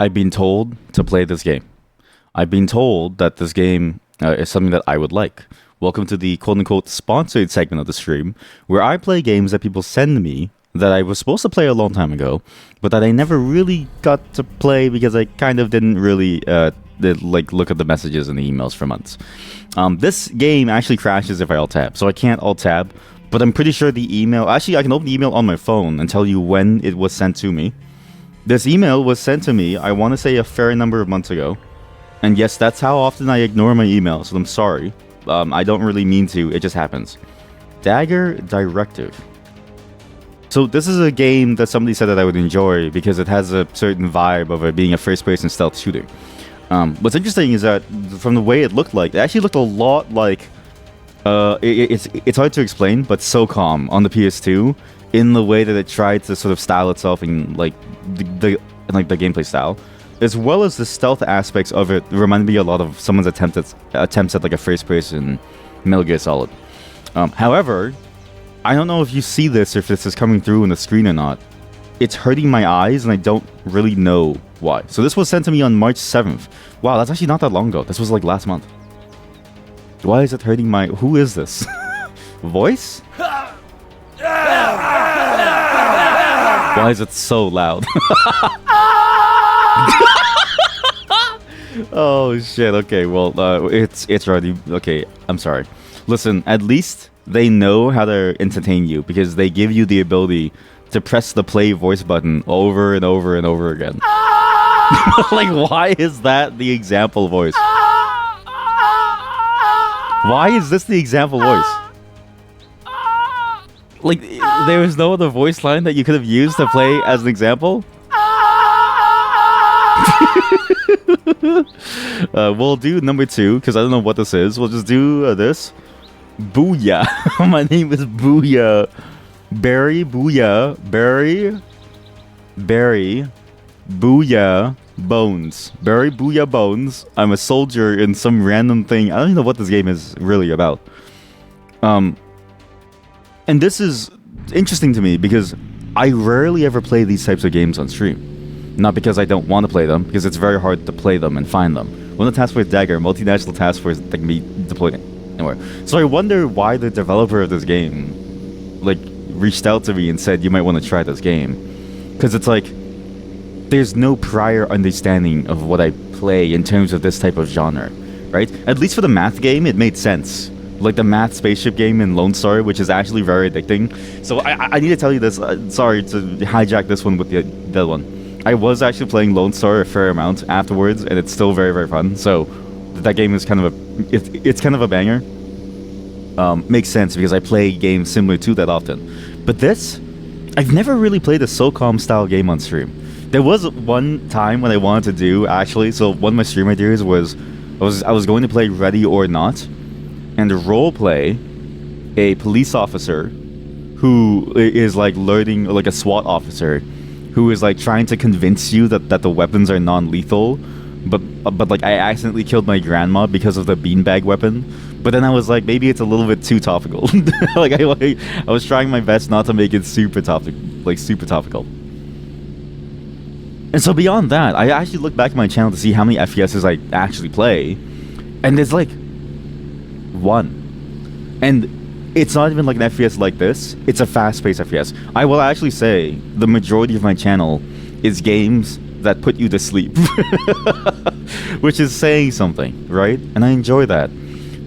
I've been told to play this game. I've been told that this game is something that I would like. Welcome to the quote-unquote sponsored segment of the stream, where I play games that people send me that I was supposed to play a long time ago, but that I never really got to play because I kind of didn't really look at the messages and the emails for months. This game actually crashes if I alt-tab, so I can't alt-tab, but I'm pretty sure the email... Actually, I can open the email on my phone and tell you when it was sent to me. This email was sent to me, I want to say a fair number of months ago. And yes, that's how often I ignore my emails, so I'm sorry. I don't really mean to, it just happens. Dagger Directive. So this is a game that somebody said that I would enjoy because it has a certain vibe of it being a first-person stealth shooter. What's interesting is that from the way it looked like, it actually looked a lot like... it's hard to explain, but SOCOM on the PS2, in the way that it tried to sort of style itself in like the gameplay style, as well as the stealth aspects of it, remind me a lot of someone's attempts at like a first-person Metal Gear Solid. However, I don't know if you see this or if this is coming through on the screen or not. It's hurting my eyes, and I don't really know why. So this was sent to me on March 7th. Wow, that's actually not that long ago. This was like last month. Why is it hurting my... Who is this? Voice? Why is it so loud? Oh shit, okay, well, it's already... Okay, I'm sorry. Listen, at least they know how to entertain you, because they give you the ability to press the play voice button over and over and over again. Like, why is that the example voice? Why is this the example voice? Like, there was no other voice line that you could have used to play as an example? We'll do number 2, because I don't know what this is. We'll just do this. Booyah. My name is Booyah. Barry, Booyah. Barry, Booyah, Bones. Barry, Booyah, Bones. I'm a soldier in some random thing. I don't even know what this game is really about. And this is interesting to me because I rarely ever play these types of games on stream. Not because I don't want to play them, because it's very hard to play them and find them. One of the task force Dagger, multinational task force that can be deployed anywhere. So I wonder why the developer of this game, like, reached out to me and said, you might want to try this game. Because it's like, there's no prior understanding of what I play in terms of this type of genre, right? At least for the math game, it made sense. Like the math spaceship game in Lone Star, which is actually very addicting. So I need to tell you this. Sorry to hijack this one with the other one. I was actually playing Lone Star a fair amount afterwards, and it's still very, very fun. So that game is kind of it's kind of a banger. Makes sense because I play games similar to that often. But this, I've never really played a SOCOM style game on stream. There was one time when I wanted to do, actually, so one of my stream ideas was I was going to play Ready or Not and role play a police officer who is like learning, like a SWAT officer who is like trying to convince you that the weapons are non-lethal, but like I accidentally killed my grandma because of the beanbag weapon. But then I was like, maybe it's a little bit too topical. Like I was trying my best not to make it super topical. And so beyond that, I actually looked back at my channel to see how many FPSs I actually play, and there's like 1. And it's not even like an FPS like this, it's a fast-paced FPS. I will actually say the majority of my channel is games that put you to sleep. Which is saying something, right? And I enjoy that.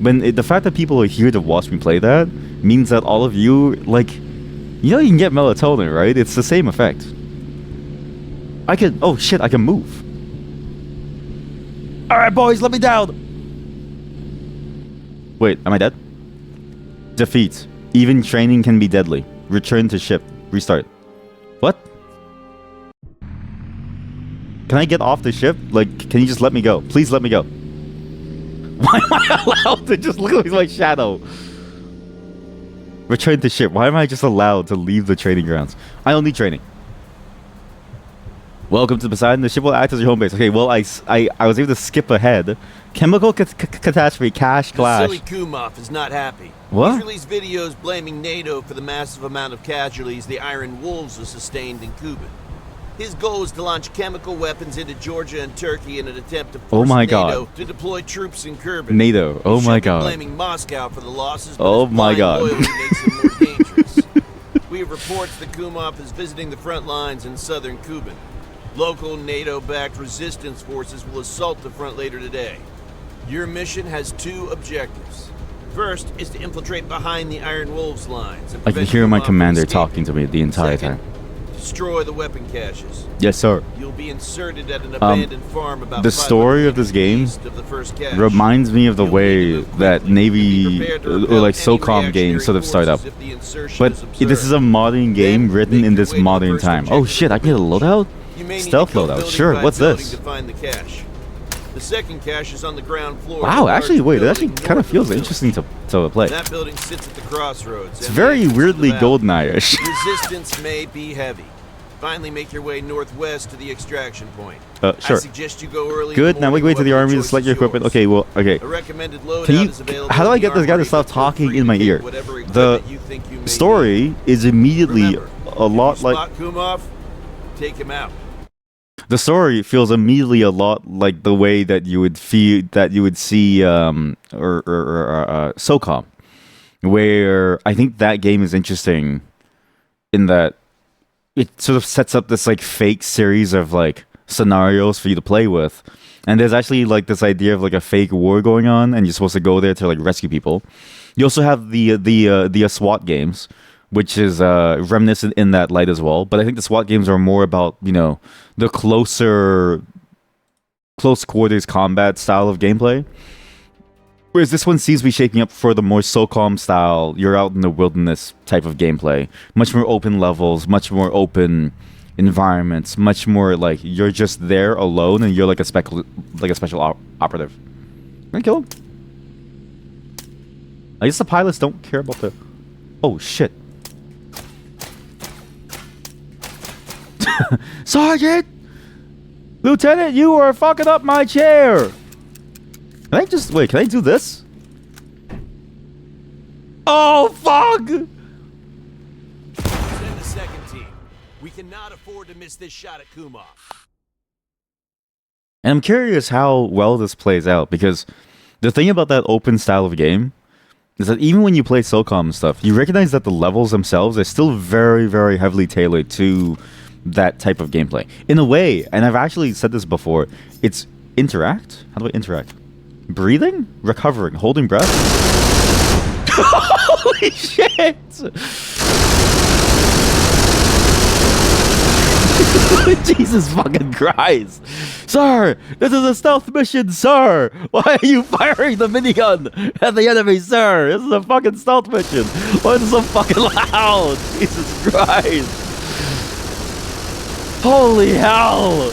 But the fact that people are here to watch me play that means that all of you, like, you know, you can get melatonin, right? It's the same effect. I can move. Alright, boys, let me down! Wait, am I dead? Defeat. Even training can be deadly. Return to ship. Restart. What? Can I get off the ship? Like, can you just let me go? Please let me go. Why am I allowed to just look at my shadow? Return to ship. Why am I just allowed to leave the training grounds? I don't need training. Welcome to Poseidon. The ship will act as your home base. Okay, well, I was able to skip ahead. Chemical catastrophe, clash. Silly Kumov is not happy. What? He's released videos blaming NATO for the massive amount of casualties the Iron Wolves have sustained in Kuban. His goal is to launch chemical weapons into Georgia and Turkey in an attempt to Oh force my NATO God. to deploy troops in Kerbin. NATO. Oh He my should be God. blaming Moscow for the losses, but Oh his my blind God. loyalty makes him more dangerous. We have reports that Kumov is visiting the front lines in southern Kuban. Local NATO-backed resistance forces will assault the front later today. Your mission has two objectives. First is to infiltrate behind the Iron Wolves lines. And I can prevent hear my Kumov from commander escaping. talking to me the entire Second, time. destroy the weapon caches. Yes, sir. You'll be inserted at an abandoned farm about The 500 story of this game east of the first cache. reminds me of the You'll way need to move that quickly. Navy Be prepared to or repel like any SOCOM games sort of start up. reactionary forces if the insertion But is this is a observed. modern game Then written make in your this way to the modern first time. Oh objective shit, I of can get a the loadout? You may need Stealth to go loadout. building Sure, by what's building this? to find the cache. The second cache is on the ground floor. Wow, of a actually, large wait, it actually building kind of north feels the interesting to play. That building sits at the crossroads. It's and very leads to the weirdly valley. GoldenEye-ish. Resistance may be heavy. Finally, make your way northwest to the extraction point. Sure. I suggest you go early. Good, now make way to the army to select your equipment. Okay, well, okay. A recommended loadout Can you? is available How do I in the get this guy to armory, stop but feel talking free in to my take ear? whatever The equipment you think you may story is need. immediately Remember, a lot if you like. spot Kumov, take him out. The story feels immediately a lot like the way that you would see SOCOM, where I think that game is interesting in that it sort of sets up this like fake series of like scenarios for you to play with, and there's actually like this idea of like a fake war going on, and you're supposed to go there to like rescue people. You also have the SWAT games, which is reminiscent in that light as well. But I think the SWAT games are more about, you know, the close quarters combat style of gameplay. Whereas this one seems to be shaping up for the more SOCOM style, you're out in the wilderness type of gameplay. Much more open levels, much more open environments, much more like you're just there alone and you're like a special operative. Can I kill him? I guess the pilots don't care about the... Oh, shit. Sergeant! Lieutenant, you are fucking up my chair! Can I just... Wait, can I do this? Oh, fuck! Send the second team. We cannot afford to miss this shot at Kumov. And I'm curious how well this plays out, because the thing about that open style of game is that even when you play SOCOM and stuff, you recognize that the levels themselves are still very, very heavily tailored to that type of gameplay. In a way, and I've actually said this before, it's interact? How do I interact? Breathing? Recovering? Holding breath? Holy shit! Jesus fucking Christ! Sir! This is a stealth mission, sir! Why are you firing the minigun at the enemy, sir? This is a fucking stealth mission! Why is it so fucking loud? Jesus Christ! Holy hell!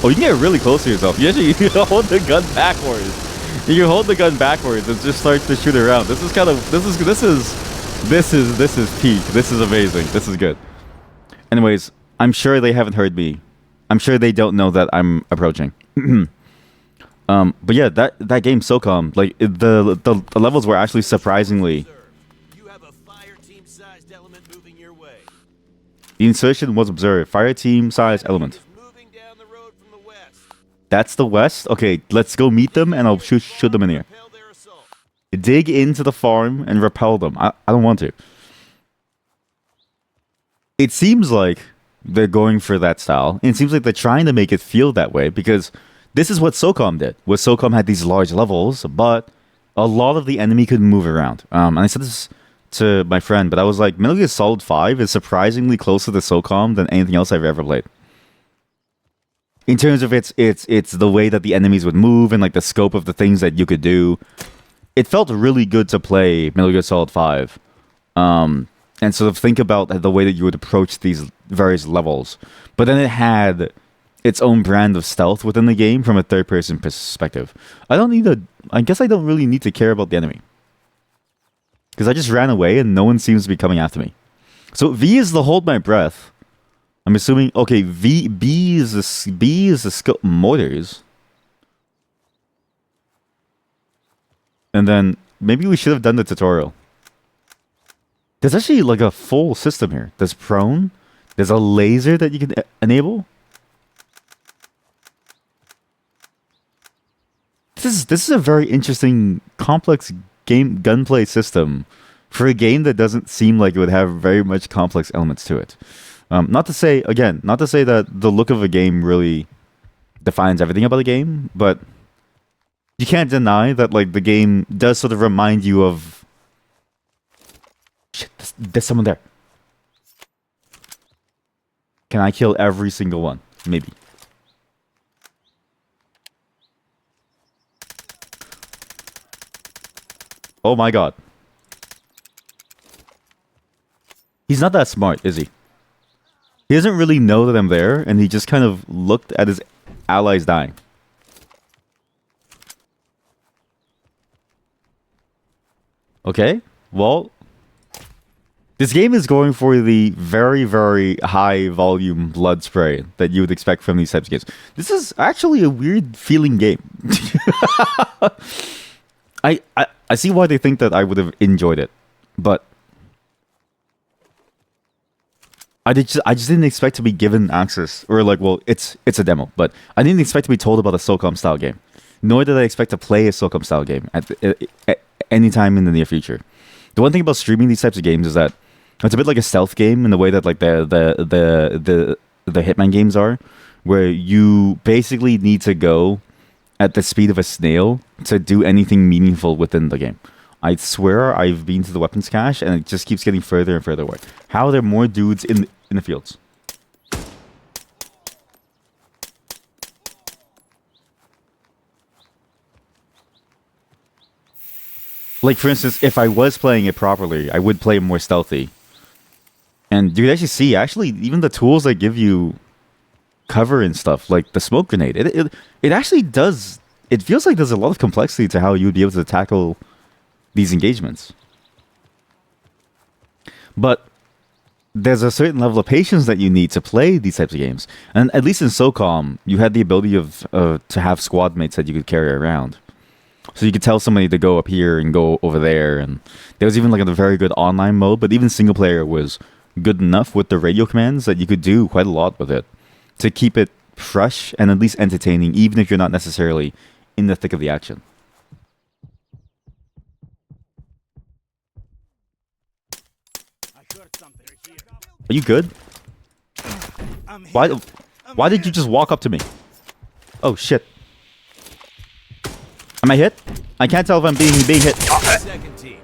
Oh, you can get really close to yourself. You actually you can hold the gun backwards. You can hold the gun backwards and just start to shoot around. This is kind of this is peak. This is amazing. This is good. Anyways, I'm sure they haven't heard me. I'm sure they don't know that I'm approaching. But yeah, that game SOCOM, like the levels were actually surprisingly. You have a fire team-sized element moving your way. The insertion was observed. Fire team size element. Moving down the road from the west. That's the west? Okay, let's go meet them and I'll shoot them in here. Repel their assault. Dig into the farm and repel them. I don't want to. It seems like they're going for that style. And it seems like they're trying to make it feel that way because this is what SOCOM did. Where SOCOM had these large levels, but a lot of the enemy could move around. And I said this to my friend, but I was like, Metal Gear Solid 5 is surprisingly closer to SOCOM than anything else I've ever played. In terms of it's the way that the enemies would move and like the scope of the things that you could do. It felt really good to play Metal Gear Solid 5. And sort of think about the way that you would approach these various levels. But then it had its own brand of stealth within the game from a third-person perspective. I guess I don't really need to care about the enemy. Because I just ran away and no one seems to be coming after me. So V is the hold my breath. I'm assuming, okay, B is the scope mortars. And then maybe we should have done the tutorial. There's actually like a full system here. There's prone. There's a laser that you can enable. This is a very interesting, complex game gunplay system for a game that doesn't seem like it would have very much complex elements to it. Not to say that the look of a game really defines everything about the game, but you can't deny that like the game does sort of remind you of. Shit, there's someone there. Can I kill every single one? Maybe. Oh my god. He's not that smart, is he? He doesn't really know that I'm there, and he just kind of looked at his allies dying. Okay, well, this game is going for the very, very high volume blood spray that you would expect from these types of games. This is actually a weird feeling game. I see why they think that I would have enjoyed it, but I just didn't expect to be given access, or like, well, it's a demo, but I didn't expect to be told about a SOCOM style game. Nor did I expect to play a SOCOM style game at any time in the near future. The one thing about streaming these types of games is that it's a bit like a stealth game in the way that like the Hitman games are, where you basically need to go at the speed of a snail to do anything meaningful within the game. I swear I've been to the weapons cache and it just keeps getting further and further away. How are there more dudes in the fields? Like, for instance, if I was playing it properly, I would play more stealthy. And you can actually see, even the tools that give you cover and stuff, like the smoke grenade, it actually does, it feels like there's a lot of complexity to how you would be able to tackle these engagements. But there's a certain level of patience that you need to play these types of games. And at least in SOCOM, you had the ability of to have squad mates that you could carry around. So you could tell somebody to go up here and go over there. And there was even like a very good online mode, but even single player was good enough with the radio commands that you could do quite a lot with it to keep it fresh and at least entertaining, even if you're not necessarily in the thick of the action. Are you good? Why did you just walk up to me? Oh shit. Am I hit? I can't tell if I'm being hit. Second team,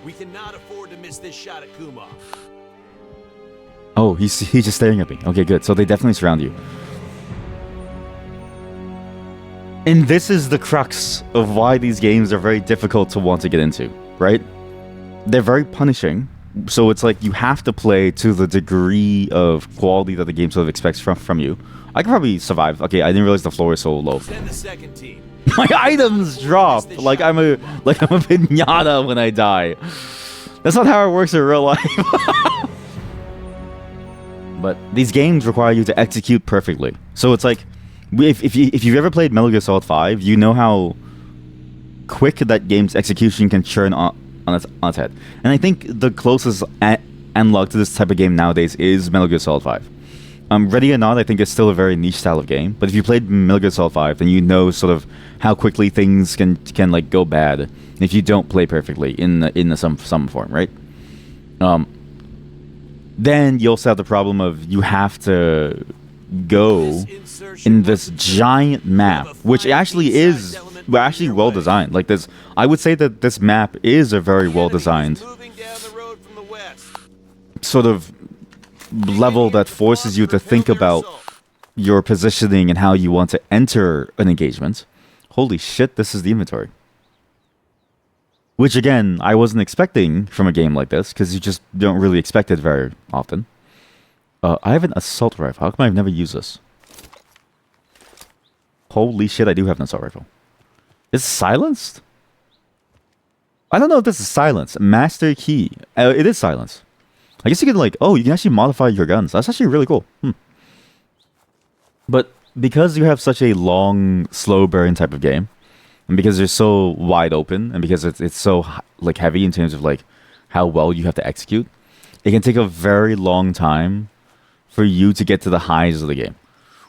we cannot afford to miss this shot at Kumov. Oh, he's just staring at me. Okay, good. So they definitely surround you. And this is the crux of why these games are very difficult to want to get into, right? They're very punishing. So it's like you have to play to the degree of quality that the game sort of expects from you. I can probably survive. Okay, I didn't realize the floor is so low. Send the second team. My items drop like I'm a pinata when I die. That's not how it works in real life. But these games require you to execute perfectly. So it's like, if you've ever played Metal Gear Solid 5, you know how quick that game's execution can churn on its head. And I think the closest analog to this type of game nowadays is Metal Gear Solid 5. Ready or Not, I think, is still a very niche style of game. But if you played Metal Gear Solid 5, then you know sort of how quickly things can like go bad if you don't play perfectly in some form, right? Then you also have the problem of you have to go in this giant map, which actually is well designed. Like this, I would say that this map is a very well designed sort of level that forces you to think about your positioning and how you want to enter an engagement. Holy shit, this is the inventory. Which, again, I wasn't expecting from a game like this, because you just don't really expect it very often. I have an assault rifle. How come I've never used this? Holy shit, I do have an assault rifle. Is it silenced? I don't know if this is silenced. Master key. It is silenced. I guess you can, like... Oh, you can actually modify your guns. That's actually really cool. But because you have such a long, slow burn type of game, and because they're so wide open, and because it's so like heavy in terms of like how well you have to execute, it can take a very long time for you to get to the highs of the game.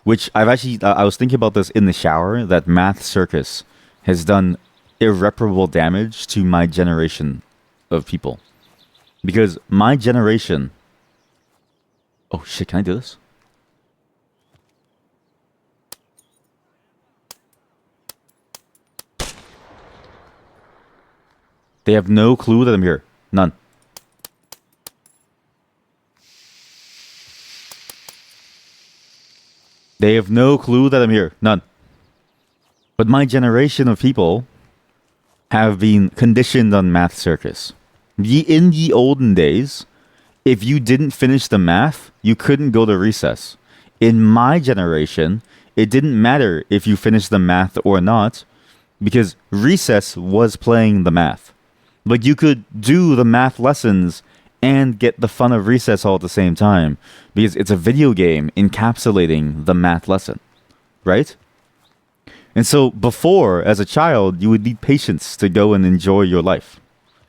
Which I've actually, I was thinking about this in the shower, that Math Circus has done irreparable damage to my generation of people. Because my generation... Oh shit, can I do this? They have no clue that I'm here. None. They have no clue that I'm here. None. But my generation of people have been conditioned on Math Circus. In the olden days, if you didn't finish the math, you couldn't go to recess. In my generation, it didn't matter if you finished the math or not, because recess was playing the math. Like, you could do the math lessons and get the fun of recess all at the same time, because it's a video game encapsulating the math lesson, right? And so before, as a child, you would need patience to go and enjoy your life.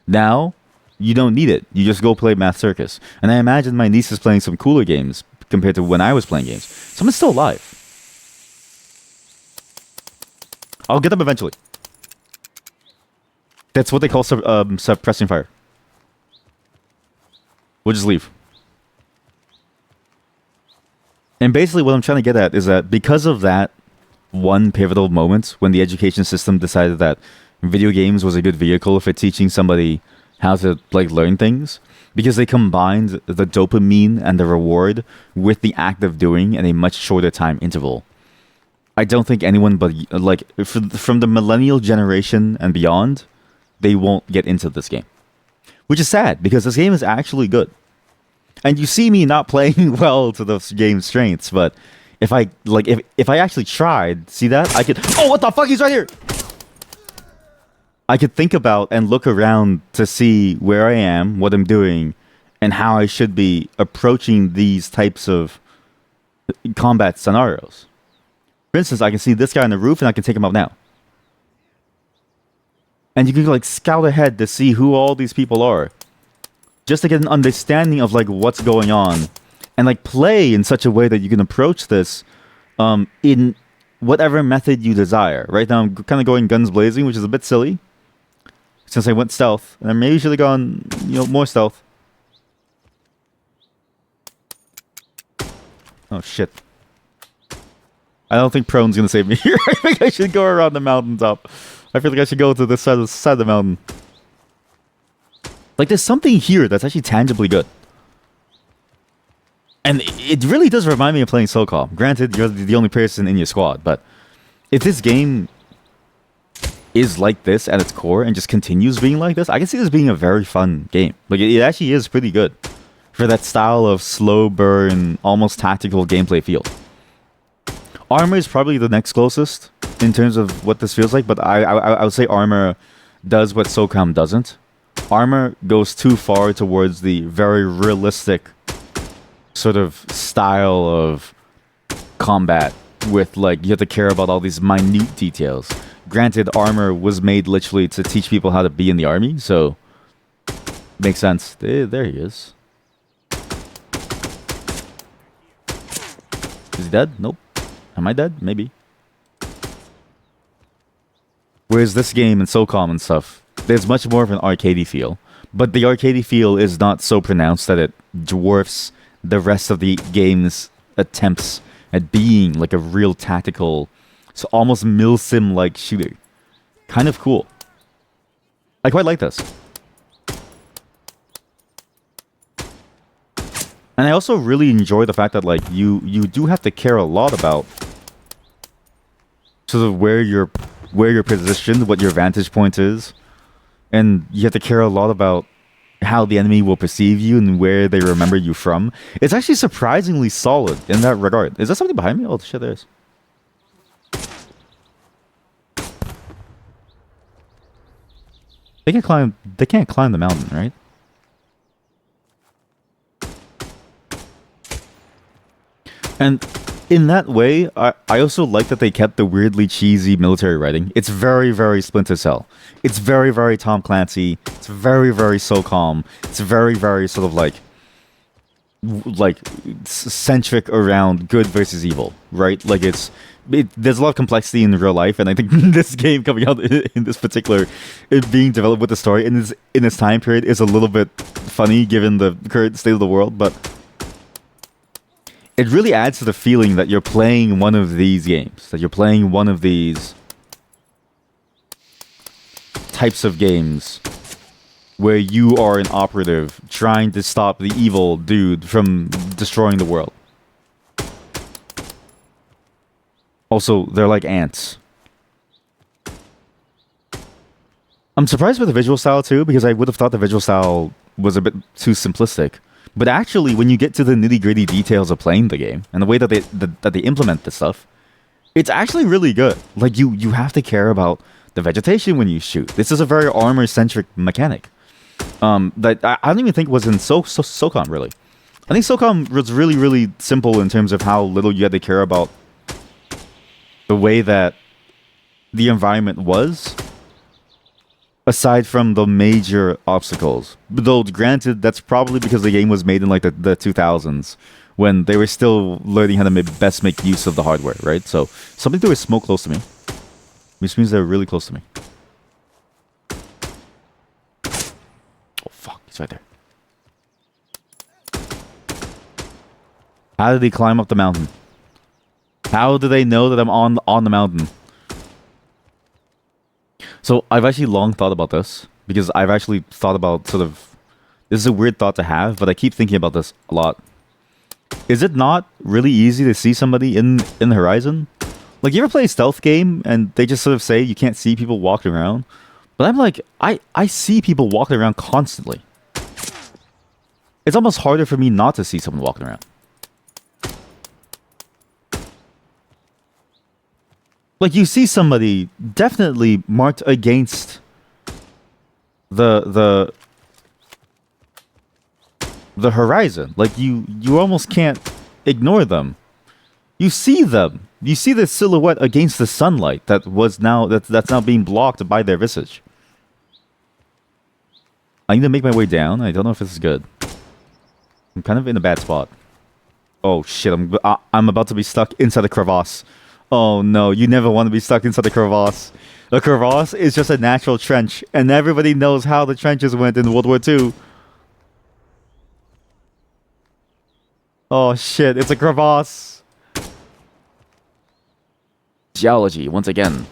Now, you don't need it. You just go play Math Circus. And I imagine my niece is playing some cooler games compared to when I was playing games. Someone's still alive. I'll get them eventually. That's what they call suppressing fire. We'll just leave. And basically what I'm trying to get at is that because of that one pivotal moment when the education system decided that video games was a good vehicle for teaching somebody how to like learn things, because they combined the dopamine and the reward with the act of doing in a much shorter time interval. I don't think anyone but like from the millennial generation and beyond, they won't get into this game, which is sad because this game is actually good. And you see me not playing well to the game's strengths, but if I like if I actually tried, see that? I could... Oh, what the fuck? He's right here! I could think about and look around to see where I am, what I'm doing, and how I should be approaching these types of combat scenarios. For instance, I can see this guy on the roof and I can take him out now. And you can like scout ahead to see who all these people are, just to get an understanding of like what's going on, and like play in such a way that you can approach this in whatever method you desire. Right now I'm kind of going guns blazing, which is a bit silly since I went stealth, and I maybe should have gone, more stealth. Oh shit. I don't think prone's gonna save me here. I think I should go around the mountaintop. I feel like I should go to this side of the mountain. Like, there's something here that's actually tangibly good. And it really does remind me of playing SOCOM. Granted, you're the only person in your squad, but if this game is like this at its core and just continues being like this, I can see this being a very fun game. Like, it actually is pretty good for that style of slow burn, almost tactical gameplay feel. Armor is probably the next closest in terms of what this feels like, but I would say Armor does what SOCOM doesn't. Armor goes too far towards the very realistic sort of style of combat with, like, you have to care about all these minute details. Granted, Armor was made literally to teach people how to be in the army, so makes sense. There he is. Is he dead? Nope. Am I dead? Maybe. Whereas this game and SOCOM and stuff, there's much more of an arcadey feel. But the arcadey feel is not so pronounced that it dwarfs the rest of the game's attempts at being like a real tactical, so almost milsim-like shooter. Kind of cool. I quite like this. And I also really enjoy the fact that like you do have to care a lot about sort of where you're positioned, what your vantage point is, and you have to care a lot about how the enemy will perceive you and where they remember you from. It's actually surprisingly solid in that regard. Is there something behind me? Oh shit, there is. They can't climb the mountain, right? And in that way, I also like that they kept the weirdly cheesy military writing. It's very, very Splinter Cell. It's very, very Tom Clancy. It's very, very SOCOM. It's very, very sort of like like centric around good versus evil, right? Like there's a lot of complexity in real life, and I think this game coming out in this particular, it being developed with the story in this time period is a little bit funny given the current state of the world, but it really adds to the feeling that you're playing one of these games, that you're playing one of these types of games where you are an operative trying to stop the evil dude from destroying the world. Also, they're like ants. I'm surprised with the visual style too, because I would have thought the visual style was a bit too simplistic. But actually, when you get to the nitty-gritty details of playing the game and the way that they implement this stuff, it's actually really good. Like you have to care about the vegetation when you shoot. This is a very armor-centric mechanic that I don't even think was in SOCOM really. I think SOCOM was really simple in terms of how little you had to care about the way that the environment was, aside from the major obstacles. Though granted, that's probably because the game was made in like the 2000s, when they were still learning how to best make use of the hardware, right? So something to smoke close to me, which means they're really close to me. Oh fuck, he's right there. How did he climb up the mountain? How do they know that I'm on the mountain? So I've actually long thought about this, because I've actually thought about sort of, this is a weird thought to have, but I keep thinking about this a lot. Is it not really easy to see somebody in the horizon? Like, you ever play a stealth game and they just sort of say you can't see people walking around? But I'm like, I see people walking around constantly. It's almost harder for me not to see someone walking around. Like, you see somebody definitely marked against the horizon. Like, you almost can't ignore them. You see them. You see the silhouette against the sunlight that's now being blocked by their visage. I need to make my way down. I don't know if this is good. I'm kind of in a bad spot. Oh shit! I'm about to be stuck inside a crevasse. Oh no, you never want to be stuck inside a crevasse. The crevasse is just a natural trench, and everybody knows how the trenches went in World War II. Oh shit, it's a crevasse. Geology, once again.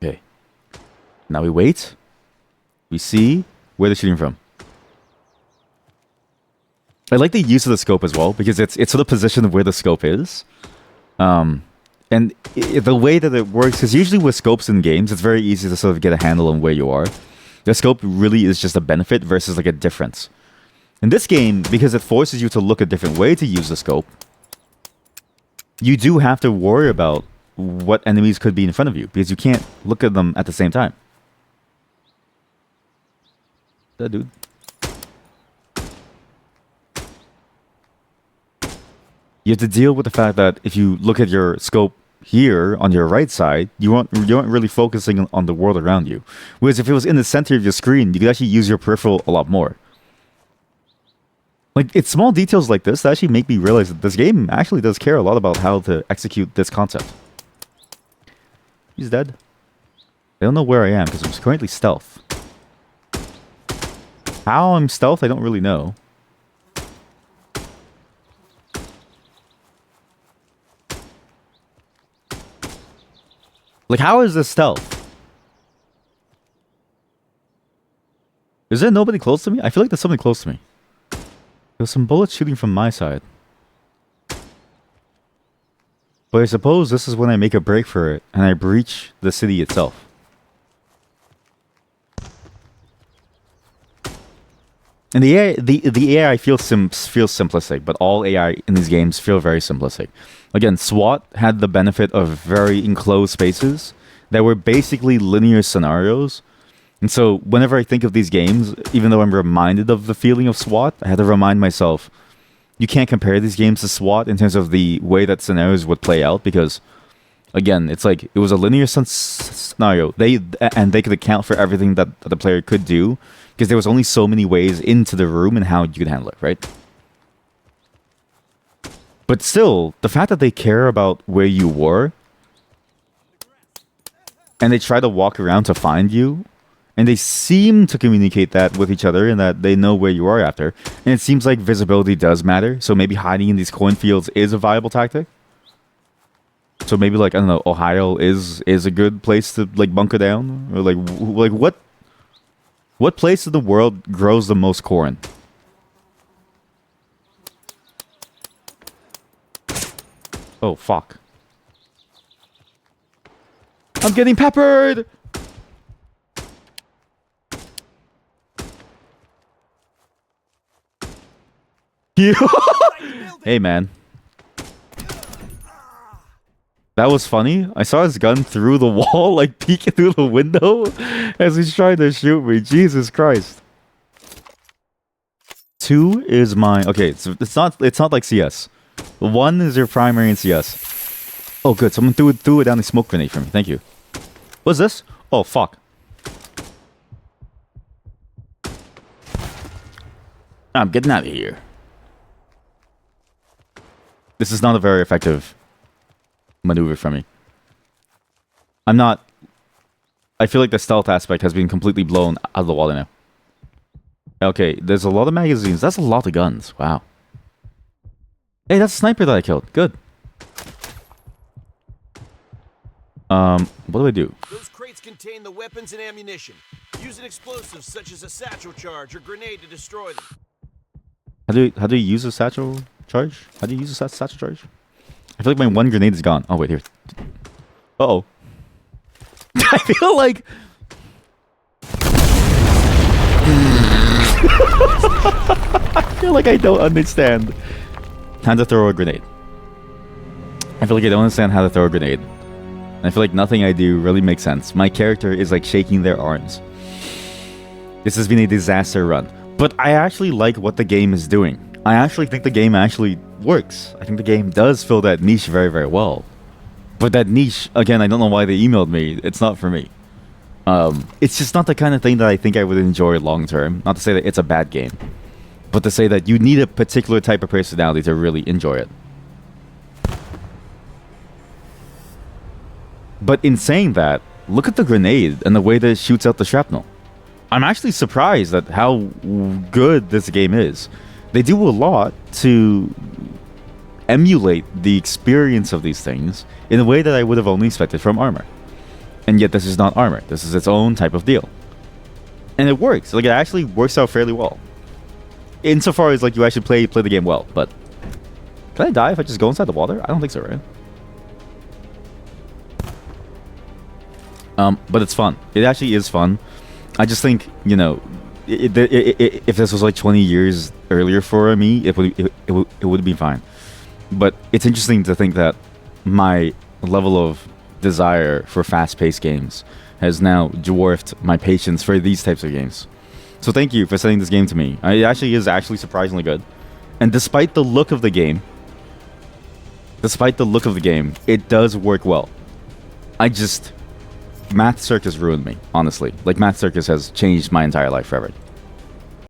Okay. Now we wait. We see where they're shooting from. I like the use of the scope as well, because it's sort of position of where the scope is. And the way that it works, because usually with scopes in games, it's very easy to sort of get a handle on where you are. The scope really is just a benefit versus like a difference. In this game, because it forces you to look a different way to use the scope, you do have to worry about what enemies could be in front of you, because you can't look at them at the same time. That dude. You have to deal with the fact that if you look at your scope here on your right side, you aren't really focusing on the world around you. Whereas if it was in the center of your screen, you could actually use your peripheral a lot more. Like, it's small details like this that actually make me realize that this game actually does care a lot about how to execute this concept. He's dead. I don't know where I am because I'm currently stealth. How I'm stealth, I don't really know. Like, how is this stealth? Is there nobody close to me? I feel like there's something close to me. There's some bullets shooting from my side. But I suppose this is when I make a break for it, and I breach the city itself. And the AI feels simplistic, but all AI in these games feel very simplistic. Again, SWAT had the benefit of very enclosed spaces that were basically linear scenarios. And so whenever I think of these games, even though I'm reminded of the feeling of SWAT, I had to remind myself, you can't compare these games to SWAT in terms of the way that scenarios would play out, because, again, it's like, it was a linear scenario. They could account for everything that the player could do, because there was only so many ways into the room and how you could handle it, right? But still, the fact that they care about where you were, and they try to walk around to find you, and they seem to communicate that with each other and that they know where you are after. And it seems like visibility does matter, so maybe hiding in these cornfields is a viable tactic. So maybe, like, I don't know, Ohio is a good place to, like, bunker down? Or, like what place of the world grows the most corn? Oh, fuck. I'm getting peppered! You. Hey, man. That was funny. I saw his gun through the wall, like peeking through the window as he's trying to shoot me. Jesus Christ. 2 is my... Okay, it's not like CS. 1 is your primary in CS. Oh, good. Someone threw it down the smoke grenade for me. Thank you. What's this? Oh, fuck. I'm getting out of here. This is not a very effective maneuver for me. I feel like the stealth aspect has been completely blown out of the water now. Okay, there's a lot of magazines. That's a lot of guns. Wow. Hey, that's a sniper that I killed. Good. What do I do? Those crates contain the weapons and ammunition. Use an explosive such as a satchel charge or grenade to destroy them. How do you use a satchel charge? How do you use a satchel charge? I feel like my one grenade is gone. Oh, wait, here. Uh-oh. I feel like... I feel like I don't understand how to throw a grenade. I feel like I don't understand how to throw a grenade. And I feel like nothing I do really makes sense. My character is like shaking their arms. This has been a disaster run. But I actually like what the game is doing. I actually think the game actually works. I think the game does fill that niche very, very well. But that niche, again, I don't know why they emailed me. It's not for me. It's just not the kind of thing that I think I would enjoy long term. Not to say that it's a bad game, but to say that you need a particular type of personality to really enjoy it. But in saying that, look at the grenade and the way that it shoots out the shrapnel. I'm actually surprised at how good this game is. They do a lot to emulate the experience of these things in a way that I would have only expected from Armor. And yet this is not Armor. This is its own type of deal. And it works. Like, it actually works out fairly well. Insofar as, like, you actually play the game well. But can I die if I just go inside the water? I don't think so, right? But it's fun. It actually is fun. I just think, you know, if this was like 20 years earlier for me, it would be fine. But it's interesting to think that my level of desire for fast-paced games has now dwarfed my patience for these types of games. So thank you for sending this game to me. It actually is surprisingly good. And despite the look of the game, it does work well. Math Circus ruined me, honestly. Like, Math Circus has changed my entire life forever.